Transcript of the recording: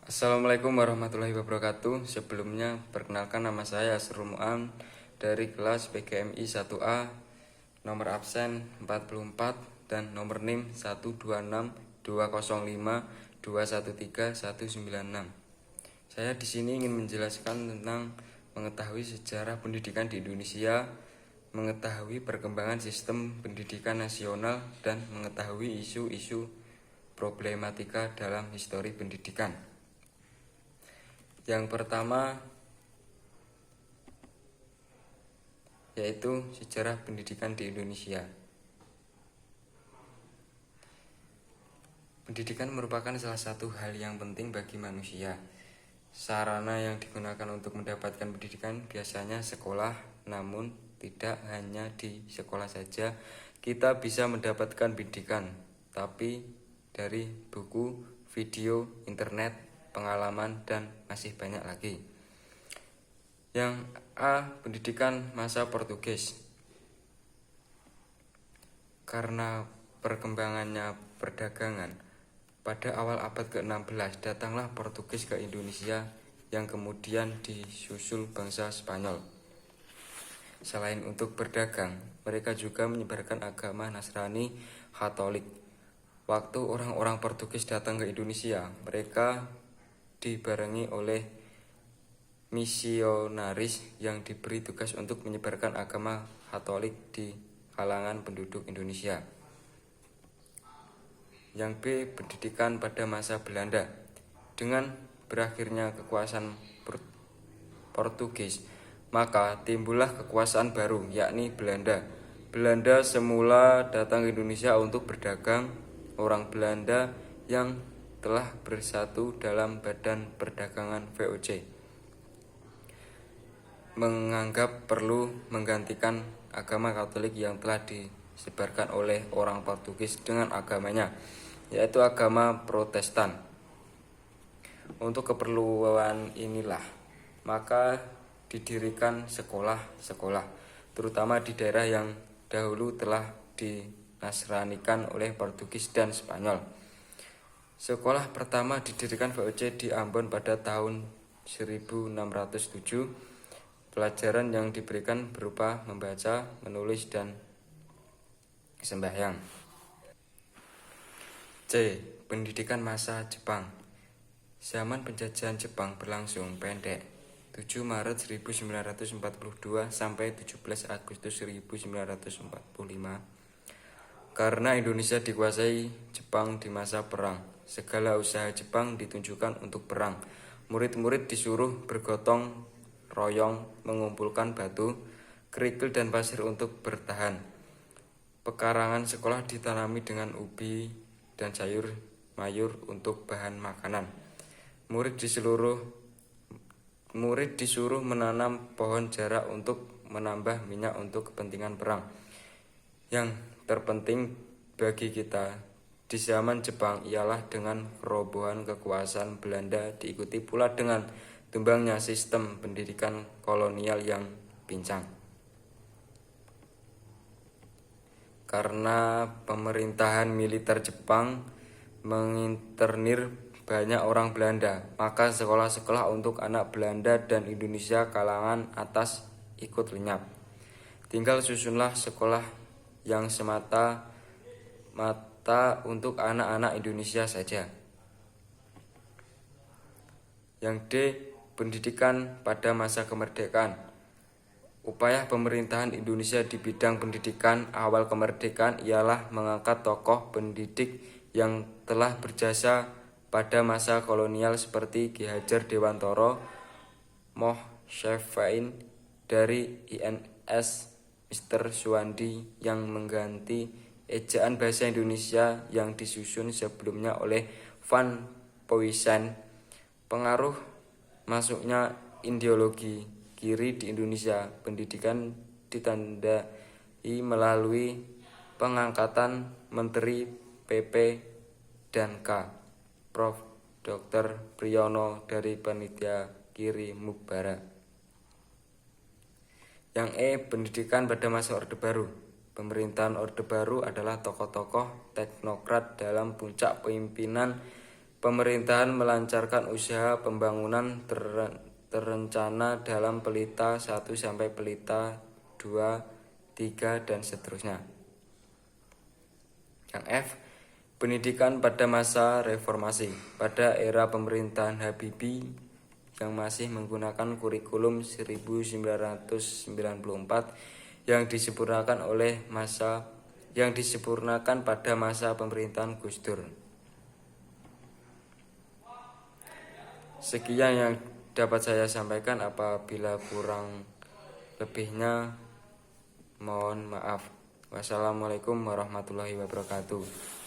Assalamualaikum warahmatullahi wabarakatuh. Sebelumnya perkenalkan, nama saya Asrul Mu'am dari kelas PGMI 1A, nomor absen 44 dan nomor NIM 12620521319. Saya di sini ingin menjelaskan tentang mengetahui sejarah pendidikan di Indonesia, mengetahui perkembangan sistem pendidikan nasional, dan mengetahui isu-isu problematika dalam histori pendidikan. Yang pertama yaitu sejarah pendidikan di Indonesia. Pendidikan merupakan salah satu hal yang penting bagi manusia. Sarana yang digunakan untuk mendapatkan pendidikan biasanya sekolah, namun tidak hanya di sekolah saja kita bisa mendapatkan pendidikan, tapi dari buku, video, internet, pengalaman, dan masih banyak lagi. Yang A. Pendidikan masa Portugis. Karena perkembangannya perdagangan, pada awal abad ke-16 datanglah Portugis ke Indonesia yang kemudian disusul bangsa Spanyol. Selain untuk berdagang, mereka juga menyebarkan agama Nasrani Katolik. Waktu orang-orang Portugis datang ke Indonesia, mereka dibarengi oleh misionaris yang diberi tugas untuk menyebarkan agama Katolik di kalangan penduduk Indonesia. Yang B. Pendidikan pada masa Belanda. Dengan berakhirnya kekuasaan Portugis, maka timbullah kekuasaan baru, yakni Belanda. Belanda semula datang ke Indonesia untuk berdagang. Orang Belanda yang telah bersatu dalam Badan Perdagangan VOC menganggap perlu menggantikan agama Katolik yang telah disebarkan oleh orang Portugis dengan agamanya, yaitu agama Protestan. Untuk keperluan inilah maka didirikan sekolah-sekolah, terutama di daerah yang dahulu telah dinasranikan oleh Portugis dan Spanyol. Sekolah pertama didirikan VOC di Ambon pada tahun 1607. Pelajaran yang diberikan berupa membaca, menulis, dan sembahyang. C. Pendidikan masa Jepang. Zaman penjajahan Jepang berlangsung pendek, 7 Maret 1942 sampai 17 Agustus 1945. Karena Indonesia dikuasai Jepang di masa perang, segala usaha Jepang ditunjukkan untuk perang. Murid-murid disuruh bergotong royong mengumpulkan batu, kerikil, dan pasir untuk bertahan. Pekarangan sekolah ditanami dengan ubi dan sayur mayur untuk bahan makanan. Murid disuruh menanam pohon jarak untuk menambah minyak untuk kepentingan perang. Yang terpenting bagi kita di zaman Jepang ialah dengan kerobohan kekuasaan Belanda, diikuti pula dengan tumbangnya sistem pendidikan kolonial yang pincang. Karena pemerintahan militer Jepang menginternir banyak orang Belanda, maka sekolah-sekolah untuk anak Belanda dan Indonesia kalangan atas ikut lenyap. Tinggal susunlah sekolah yang semata-mata untuk anak-anak Indonesia saja. Yang D. Pendidikan pada masa kemerdekaan. Upaya pemerintahan Indonesia di bidang pendidikan awal kemerdekaan ialah mengangkat tokoh pendidik yang telah berjasa pada masa kolonial seperti Ki Hajar Dewantoro, Moh Syafain dari INS, Mr. Suwandi yang mengganti ejaan bahasa Indonesia yang disusun sebelumnya oleh Van Poysen. Pengaruh masuknya ideologi kiri di Indonesia, pendidikan ditandai melalui pengangkatan Menteri PP dan K. Prof. Dr. Priyono dari Panitia Kiri Mubara. Yang E. Pendidikan pada masa Orde Baru. Pemerintahan Orde Baru adalah tokoh-tokoh teknokrat dalam puncak pemimpinan Pemerintahan melancarkan usaha pembangunan terencana dalam pelita 1 sampai pelita 2, 3 dan seterusnya. Yang F, pendidikan pada masa reformasi. Pada era pemerintahan Habibie yang masih menggunakan kurikulum 1994 yang disempurnakan pada masa pemerintahan Gus Dur. Sekian yang dapat saya sampaikan, apabila kurang lebihnya mohon maaf. Wassalamualaikum warahmatullahi wabarakatuh.